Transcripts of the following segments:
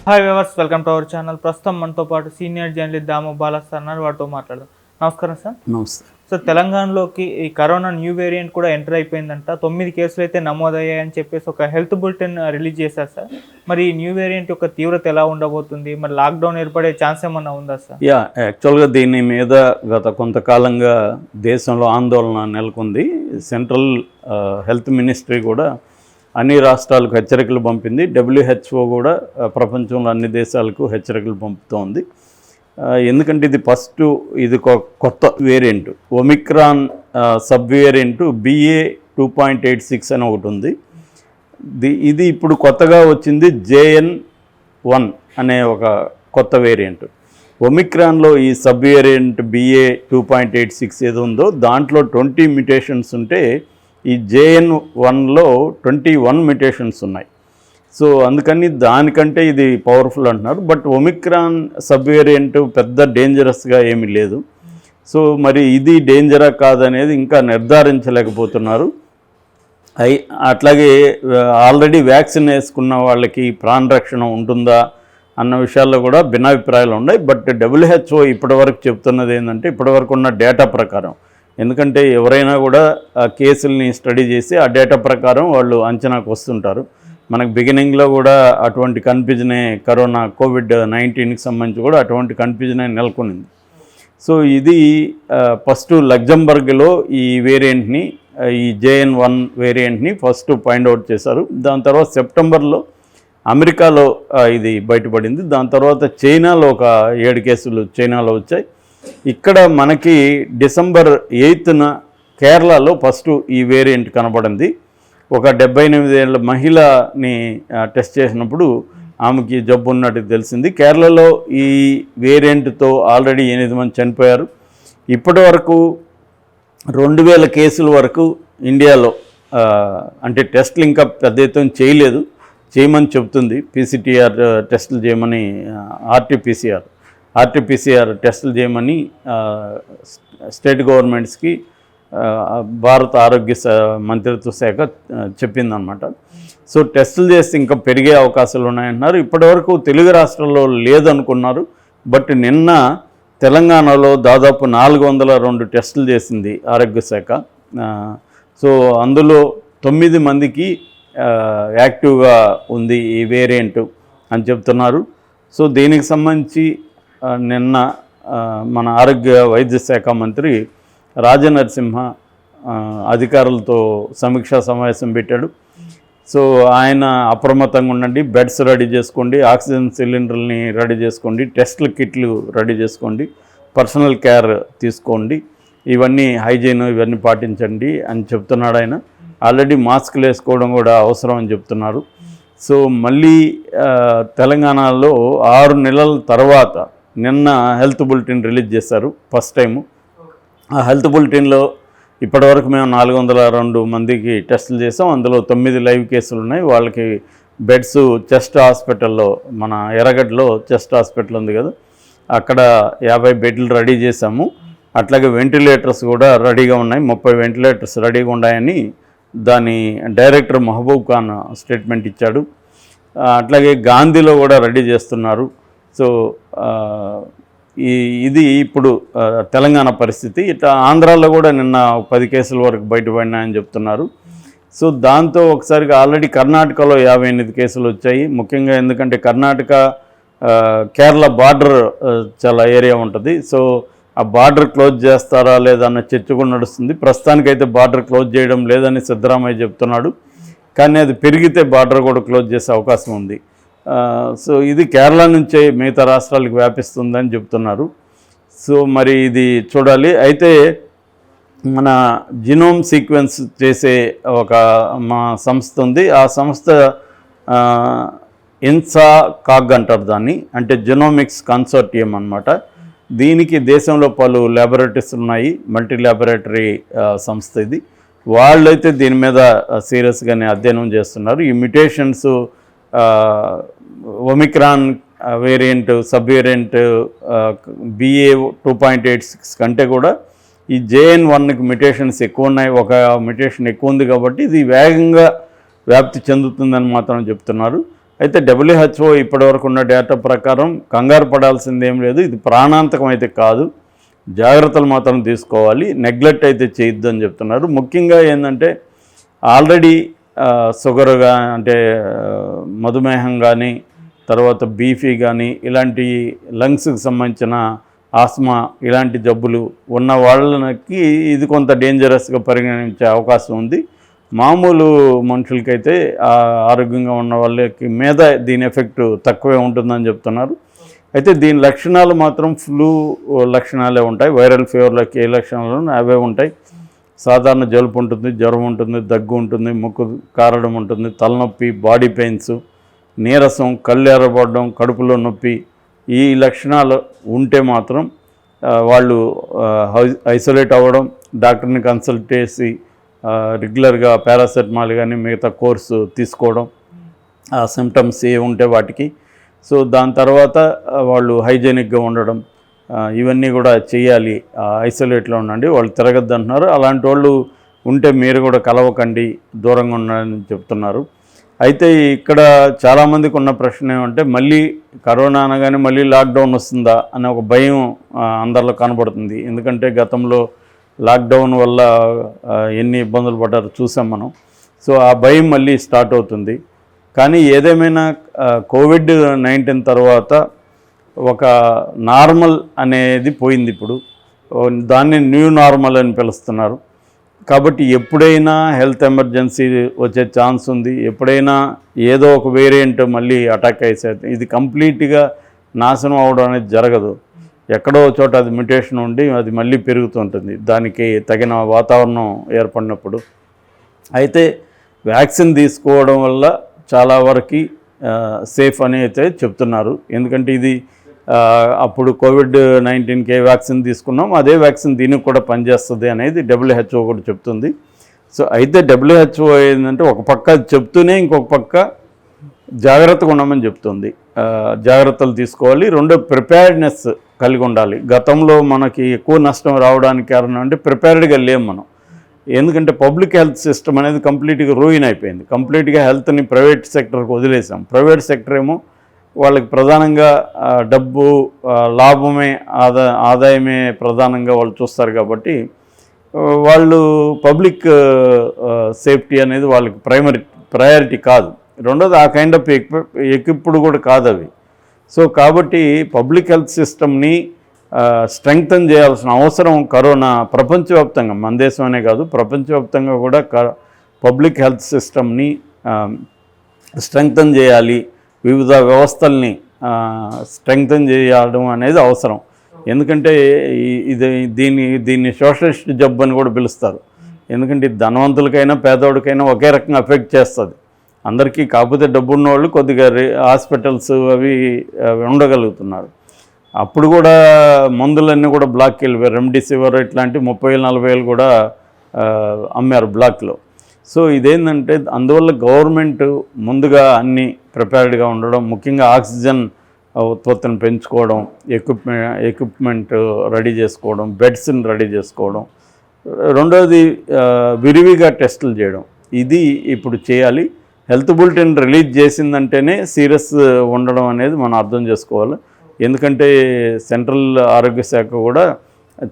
Hi viewers, welcome to our channel. ప్రస్తుతం మనతో పాటు సీనియర్ జర్నలిస్ట్ దాము బాలా సార్ అన్నారు. వాటితో మాట్లాడదాం. నమస్కారం సార్. నమస్తే సార్, తెలంగాణలోకి ఈ కరోనా న్యూ వేరియంట్ కూడా ఎంటర్ అయిపోయిందంట. 9 కేసులు అయితే నమోదయ్యాయని చెప్పేసి ఒక హెల్త్ బులెటిన్ రిలీజ్ చేశారు సార్. మరి ఈ న్యూ వేరియంట్ యొక్క తీవ్రత ఎలా ఉండబోతుంది? మరి లాక్డౌన్ ఏర్పడే ఛాన్స్ ఏమన్నా ఉందా సార్? యాక్చువల్గా దీని మీద గత కొంతకాలంగా దేశంలో ఆందోళన నెలకొంది. సెంట్రల్ హెల్త్ మినిస్ట్రీ కూడా అన్ని రాష్ట్రాలకు హెచ్చరికలు పంపింది. WHO కూడా ప్రపంచంలో అన్ని దేశాలకు హెచ్చరికలు పంపుతోంది. ఎందుకంటే ఇది కొత్త variant, Omicron sub variant BA.2.86 అని ఒకటి ఉంది. ఇది ఇప్పుడు కొత్తగా వచ్చింది JN.1 అనే ఒక కొత్త వేరియంట్. ఒమిక్రాన్లో ఈ సబ్ వేరియంట్ BA.2.86 ఏదో ఉందో దాంట్లో 20 మ్యుటేషన్స్ ఉంటే ఈ JN.1లో 21 మ్యుటేషన్స్ ఉన్నాయి. సో అందుకని దానికంటే ఇది పవర్ఫుల్ అంటున్నారు. బట్ ఒమిక్రాన్ సబ్ వేరియంట్ పెద్ద డేంజరస్గా ఏమీ లేదు. సో మరి ఇది డేంజరా కాదనేది ఇంకా నిర్ధారించలేకపోతున్నారు. అట్లాగే ఆల్రెడీ వ్యాక్సిన్ వేసుకున్న వాళ్ళకి ప్రాణరక్షణ ఉంటుందా అన్న విషయాల్లో కూడా భిన్నాభిప్రాయాలు ఉన్నాయి. బట్ WHO ఇప్పటివరకు చెప్తున్నది ఏంటంటే, ఇప్పటివరకు ఉన్న డేటా ప్రకారం, ఎందుకంటే ఎవరైనా కూడా ఆ కేసుల్ని స్టడీ చేసి ఆ డేటా ప్రకారం వాళ్ళు అంచనాకు వస్తుంటారు. మనకు బిగినింగ్లో కూడా అటువంటి కన్ఫ్యూజనే, COVID-19కి సంబంధించి కూడా అటువంటి కన్ఫ్యూజనే నెలకొనింది. సో ఇది ఫస్ట్ లగ్జంబర్గ్లో ఈ వేరియంట్ని, ఈ JN.1 వేరియంట్ని ఫస్ట్ ఫైండ్ అవుట్ చేశారు. దాని తర్వాత సెప్టెంబర్లో అమెరికాలో ఇది బయటపడింది. దాని తర్వాత చైనాలో ఒక 7 కేసులు చైనాలో వచ్చాయి. ఇక్కడ మనకి డిసెంబర్ 8న కేరళలో ఫస్ట్ ఈ వేరియంట్ కనపడింది. ఒక 78 ఏళ్ళ మహిళని టెస్ట్ చేసినప్పుడు ఆమెకి జబ్బు ఉన్నట్టు తెలిసింది. కేరళలో ఈ వేరియంట్తో ఆల్రెడీ 8 మంది చనిపోయారు. ఇప్పటి వరకు 2000 కేసుల వరకు ఇండియాలో, అంటే టెస్టులు ఇంకా పెద్ద ఎత్తున చేయమని చెబుతుంది. PCR టెస్టులు చేయమని, RT-PCR టెస్టులు చేయమని స్టేట్ గవర్నమెంట్స్కి భారత ఆరోగ్య మంత్రిత్వ శాఖ చెప్పిందనమాట. సో టెస్టులు చేస్తే ఇంకా పెరిగే అవకాశాలు ఉన్నాయంటున్నారు. ఇప్పటివరకు తెలుగు రాష్ట్రాల్లో లేదనుకున్నారు. బట్ నిన్న తెలంగాణలో దాదాపు 402 టెస్టులు చేసింది ఆరోగ్య శాఖ. సో అందులో 9 మందికి యాక్టివ్గా ఉంది ఈ వేరియంట్ అని చెప్తున్నారు. సో దీనికి సంబంధించి నిన్న మన వైద్య శాఖ మంత్రి రాజనరసింహ అధికారులతో సమీక్షా సమావేశం పెట్టాడు. సో ఆయన అప్రమత్తంగా ఉండండి, బెడ్స్ రెడీ చేసుకోండి, ఆక్సిజన్ సిలిండర్ని రెడీ చేసుకోండి, టెస్ట్ల కిట్లు రెడీ చేసుకోండి, పర్సనల్ కేర్ తీసుకోండి, హైజీన్ ఇవన్నీ పాటించండి అని చెప్తున్నాడు ఆయన. ఆల్రెడీ మాస్కులు వేసుకోవడం కూడా అవసరం అని చెప్తున్నారు. సో మళ్ళీ తెలంగాణలో 6 నెలల తర్వాత నిన్న హెల్త్ బులెటిన్ రిలీజ్ చేశారు ఫస్ట్ టైము. ఆ హెల్త్ బులెటిన్లో ఇప్పటివరకు మేము 402 మందికి టెస్టులు చేసాం. అందులో 9 లైవ్ కేసులు ఉన్నాయి. వాళ్ళకి బెడ్స్ చెస్ట్ హాస్పిటల్లో, మన ఎర్రగడ్డలో చెస్ట్ హాస్పిటల్ ఉంది కదా, అక్కడ 50 బెడ్లు రెడీ చేశాము. అట్లాగే వెంటిలేటర్స్ కూడా రెడీగా ఉన్నాయి. 30 వెంటిలేటర్స్ రెడీగా ఉన్నాయని దాని డైరెక్టర్ మహబూబ్ ఖాన్ స్టేట్మెంట్ ఇచ్చాడు. అట్లాగే గాంధీలో కూడా రెడీ చేస్తున్నారు. సో ఇది ఇప్పుడు తెలంగాణ పరిస్థితి. ఇట్లా ఆంధ్రాలో కూడా నిన్న 10 కేసుల వరకు బయటపడినాయని చెప్తున్నారు. సో దాంతో ఒకసారిగా ఆల్రెడీ కర్ణాటకలో 58 కేసులు వచ్చాయి. ముఖ్యంగా ఎందుకంటే కర్ణాటక కేరళ బార్డర్ చాలా ఏరియా ఉంటుంది. సో ఆ బార్డర్ క్లోజ్ చేస్తారా లేదా అన్న చర్చ కూడా నడుస్తుంది. ప్రస్తుతానికైతే బార్డర్ క్లోజ్ చేయడం లేదని సిద్ధరామయ్య చెప్తున్నాడు. కానీ అది పెరిగితే బార్డర్ కూడా క్లోజ్ చేసే అవకాశం ఉంది. సో ఇది కేరళ నుంచే మిగతా రాష్ట్రాలకు వ్యాపిస్తుందని చెప్తున్నారు. సో మరి ఇది చూడాలి. అయితే మన జీనోమ్ సీక్వెన్స్ చేసే మా సంస్థ ఉంది. ఆ సంస్థ INSACOG అంటారు దాన్ని, అంటే జెనోమిక్స్ కన్సార్టియం అన్నమాట. దీనికి దేశంలో పలు ల్యాబొరేటరీస్ ఉన్నాయి, మల్టీ ల్యాబొరేటరీ సంస్థ ఇది. వాళ్ళైతే దీని మీద సీరియస్గానే అధ్యయనం చేస్తున్నారు. ఈ mutations Omicron variant, sub variant BA.2.86 కంటే కూడా ఈ JN.1కి మ్యుటేషన్స్ ఎక్కువ ఉన్నాయి. ఒక మ్యుటేషన్ ఎక్కువ ఉంది కాబట్టి ఇది వేగంగా వ్యాప్తి చెందుతుందని మాత్రం చెప్తున్నారు. అయితే WHO ఇప్పటివరకు ఉన్న డేటా ప్రకారం కంగారు పడాల్సింది ఏం లేదు, ఇది ప్రాణాంతకం అయితే కాదు, జాగ్రత్తలు మాత్రం తీసుకోవాలి, నెగ్లెక్ట్ అయితే చేయొద్దు అని చెప్తున్నారు. ముఖ్యంగా ఏంటంటే ఆల్రెడీ షుగర్గా అంటే మధుమేహం కానీ, తర్వాత బీపీ కానీ, ఇలాంటి లంగ్స్కి సంబంధించిన ఆస్మా ఇలాంటి జబ్బులు ఉన్న వాళ్ళకి ఇది కొంత డేంజరస్గా పరిగణించే అవకాశం ఉంది. మామూలు మనుషులకైతే ఆరోగ్యంగా ఉన్న వాళ్ళకి మీద దీని ఎఫెక్ట్ తక్కువే ఉంటుందని చెప్తున్నారు. అయితే దీని లక్షణాలు మాత్రం ఫ్లూ లక్షణాలే ఉంటాయి. వైరల్ ఫీవర్లకి ఏ లక్షణాలు అవే ఉంటాయి. సాధారణ జలుబు ఉంటుంది, జ్వరం ఉంటుంది, దగ్గు ఉంటుంది, ముక్కు కారడం ఉంటుంది, తలనొప్పి, బాడీ పెయిన్స్, నీరసం, కళ్ళు ఎర్రబడడం, కడుపులో నొప్పి, ఈ లక్షణాలు ఉంటే మాత్రం వాళ్ళు ఐసోలేట్ అవ్వడం, డాక్టర్ని కన్సల్ట్ చేసి రెగ్యులర్గా పారాసెటమాల్ కానీ మిగతా కోర్సు తీసుకోవడం, ఆ సిమ్టమ్స్ ఏ ఉంటే వాటికి. సో దాని తర్వాత వాళ్ళు హైజెనిక్గా ఉండడం, ఇవన్నీ కూడా చేయాలి. ఐసోలేట్లో ఉండండి, వాళ్ళు తిరగద్దు అంటున్నారు. అలాంటి వాళ్ళు ఉంటే మీరు కూడా కలవకండి, దూరంగా ఉండాలని చెప్తున్నారు. అయితే ఇక్కడ చాలామందికి ఉన్న ప్రశ్న ఏమంటే మళ్ళీ కరోనా అనగానే మళ్ళీ లాక్డౌన్ వస్తుందా అనే ఒక భయం అందరిలో కనబడుతుంది. ఎందుకంటే గతంలో లాక్డౌన్ వల్ల ఎన్ని ఇబ్బందులు పడ్డారో చూసాం మనం. సో ఆ భయం మళ్ళీ స్టార్ట్ అవుతుంది. కానీ ఏదేమైనా COVID-19 తర్వాత ఒక నార్మల్ అనేది పోయింది. ఇప్పుడు దాన్ని న్యూ నార్మల్ అని పిలుస్తున్నారు. కాబట్టి ఎప్పుడైనా హెల్త్ ఎమర్జెన్సీ వచ్చే ఛాన్స్ ఉంది, ఎప్పుడైనా ఏదో ఒక వేరియంట్ మళ్ళీ అటాక్ అయ్యేది. ఇది కంప్లీట్గా నాశనం అవడం అనేది జరగదు. ఎక్కడో చోట అది మ్యుటేషన్ ఉండి అది మళ్ళీ పెరుగుతుంటుంది దానికి తగిన వాతావరణం ఏర్పడినప్పుడు. అయితే వ్యాక్సిన్ తీసుకోవడం వల్ల చాలా వరకు సేఫ్ అని అయితే చెప్తున్నారు. ఎందుకంటే ఇది అప్పుడు COVID-19కి ఏ వ్యాక్సిన్ తీసుకున్నాం అదే వ్యాక్సిన్ దీనికి కూడా పనిచేస్తుంది అనేది WHO కూడా చెప్తుంది. సో అయితే WHO ఏంటంటే ఒక పక్క చెప్తూనే ఇంకొక పక్క జాగ్రత్తగా ఉండమని చెప్తుంది. జాగ్రత్తలు తీసుకోవాలి. రెండో ప్రిపేర్డ్నెస్ కలిగి ఉండాలి. గతంలో మనకి ఎక్కువ నష్టం రావడానికి కారణం అంటే ప్రిపేర్డ్గా లేము మనం. ఎందుకంటే పబ్లిక్ హెల్త్ సిస్టమ్ అనేది కంప్లీట్గా రూయిన్ అయిపోయింది. కంప్లీట్గా హెల్త్ని ప్రైవేట్ సెక్టర్కి వదిలేసాం. ప్రైవేట్ సెక్టర్ ఏమో వాళ్ళకి ప్రధానంగా డబ్బు, లాభమే, ఆదాయమే ప్రధానంగా వాళ్ళు చూస్తారు. కాబట్టి వాళ్ళు పబ్లిక్ సేఫ్టీ అనేది వాళ్ళకి ప్రయారిటీ కాదు. రెండోది ఆ కైండ్ ఆఫ్ ఎక్విప్డ్ కూడా కాదు అవి. సో కాబట్టి పబ్లిక్ హెల్త్ సిస్టమ్ని స్ట్రెంగ్తన్ చేయాల్సిన అవసరం కరోనా ప్రపంచవ్యాప్తంగా, మన దేశమనే కాదు ప్రపంచవ్యాప్తంగా కూడా పబ్లిక్ హెల్త్ సిస్టమ్ని స్ట్రెంగ్తన్ చేయాలి, వివిధ వ్యవస్థల్ని స్ట్రెంగ్తన్ చేయడం అనేది అవసరం. ఎందుకంటే దీన్ని సోషలిస్ట్ జబ్బు అని కూడా పిలుస్తారు. ఎందుకంటే ధనవంతులకైనా పేదవాడికైనా ఒకే రకంగా ఎఫెక్ట్ చేస్తుంది అందరికీ. కాకపోతే డబ్బున్న వాళ్ళు కొద్దిగా హాస్పిటల్స్ అవి ఉండగలుగుతున్నారు. అప్పుడు కూడా మందులన్నీ కూడా బ్లాక్కి వెళ్ళిపోయారు. రెమ్డెసివిర్ ఇట్లాంటి 30,000-40,000 కూడా అమ్మారు బ్లాక్లో. సో ఇదేంటంటే అందువల్ల గవర్నమెంట్ ముందుగా అన్ని ప్రిపేర్డ్గా ఉండడం, ముఖ్యంగా ఆక్సిజన్ ఉత్పత్తిని పెంచుకోవడం, ఎక్విప్మెంట్ రెడీ చేసుకోవడం, బెడ్స్ని రెడీ చేసుకోవడం, రెండోది విరివిగా టెస్టులు చేయడం, ఇది ఇప్పుడు చేయాలి. హెల్త్ బులెటిన్ రిలీజ్ చేసిందంటేనే సీరియస్ ఉండడం అనేది మనం అర్థం చేసుకోవాలి. ఎందుకంటే సెంట్రల్ ఆరోగ్య శాఖ కూడా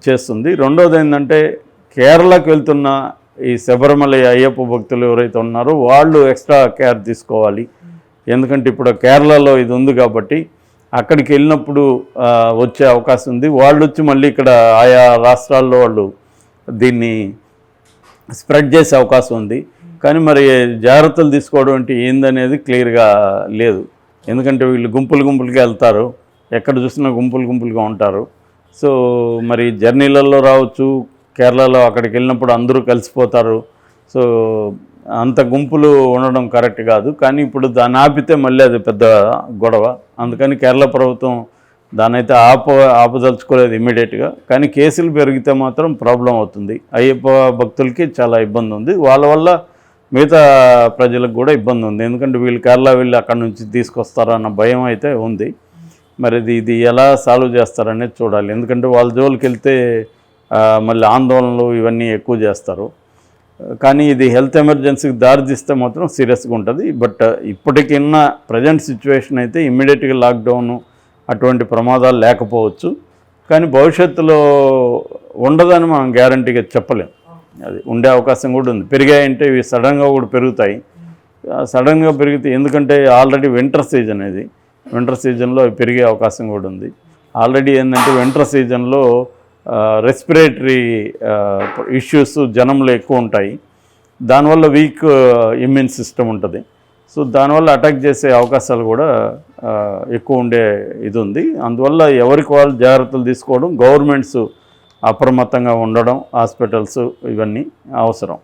చేస్తుంది. రెండోది ఏంటంటే కేరళకు వెళ్తున్న ఈ శబరిమల అయ్యప్ప భక్తులు ఎవరైతే ఉన్నారో వాళ్ళు ఎక్స్ట్రా కేర్ తీసుకోవాలి. ఎందుకంటే ఇప్పుడు కేరళలో ఇది ఉంది కాబట్టి అక్కడికి వెళ్ళినప్పుడు వచ్చే అవకాశం ఉంది. వాళ్ళు వచ్చి మళ్ళీ ఇక్కడ ఆయా రాష్ట్రాల్లో వాళ్ళు దీన్ని స్ప్రెడ్ చేసే అవకాశం ఉంది. కానీ మరి జాగ్రత్తలు తీసుకోవడం అంటే ఏందనేది క్లియర్గా లేదు. ఎందుకంటే వీళ్ళు గుంపులుగా వెళ్తారు, ఎక్కడ చూసినా గుంపులుగా ఉంటారు. సో మరి జర్నీలలో రావచ్చు, కేరళలో అక్కడికి వెళ్ళినప్పుడు అందరూ కలిసిపోతారు. సో అంత గుంపులు ఉండడం కరెక్ట్ కాదు. కానీ ఇప్పుడు దాన్ని ఆపితే మళ్ళీ అది పెద్ద గొడవ. అందుకని కేరళ ప్రభుత్వం దాన్నైతే ఆపదలుచుకోలేదు ఇమ్మీడియట్గా. కానీ కేసులు పెరిగితే మాత్రం ప్రాబ్లం అవుతుంది. అయ్యప్ప భక్తులకి చాలా ఇబ్బంది ఉంది, వాళ్ళ వల్ల మిగతా ప్రజలకు కూడా ఇబ్బంది ఉంది. ఎందుకంటే వీళ్ళు కేరళ వెళ్ళి అక్కడి నుంచి తీసుకొస్తారన్న భయం అయితే ఉంది. మరి ఇది ఎలా సాల్వ్ చేస్తారనేది చూడాలి. ఎందుకంటే వాళ్ళ జోలికి వెళ్తే మళ్ళీ ఆందోళనలు ఇవన్నీ ఎక్కువ చేస్తారు. కానీ ఇది హెల్త్ ఎమర్జెన్సీకి దారితీస్తే మాత్రం సీరియస్గా ఉంటుంది. బట్ ఇప్పటికిన్న ప్రజెంట్ సిచ్యువేషన్ అయితే ఇమ్మీడియట్గా లాక్డౌన్ అటువంటి ప్రమాదాలు లేకపోవచ్చు, కానీ భవిష్యత్తులో ఉండదని మనం గ్యారంటీగా చెప్పలేం. అది ఉండే అవకాశం కూడా ఉంది. పెరిగాయంటే ఇవి సడన్గా కూడా పెరుగుతాయి. సడన్గా పెరిగితే, ఎందుకంటే ఆల్రెడీ వింటర్ సీజన్ ఇది, వింటర్ సీజన్లో అవి పెరిగే అవకాశం కూడా ఉంది. ఆల్రెడీ ఏంటంటే వింటర్ సీజన్లో రెస్పిరేటరీ ఇష్యూస్ జనంలో ఎక్కువ ఉంటాయి. దానివల్ల వీక్ ఇమ్యూన్ సిస్టమ్ ఉంటుంది. సో దానివల్ల అటాక్ చేసే అవకాశాలు కూడా ఎక్కువ ఉండే ఇది ఉంది. అందువల్ల ఎవరికి వాళ్ళు జాగ్రత్తలు తీసుకోవడం, గవర్నమెంట్స్ అప్రమత్తంగా ఉండడం, హాస్పిటల్స్ ఇవన్నీ అవసరం.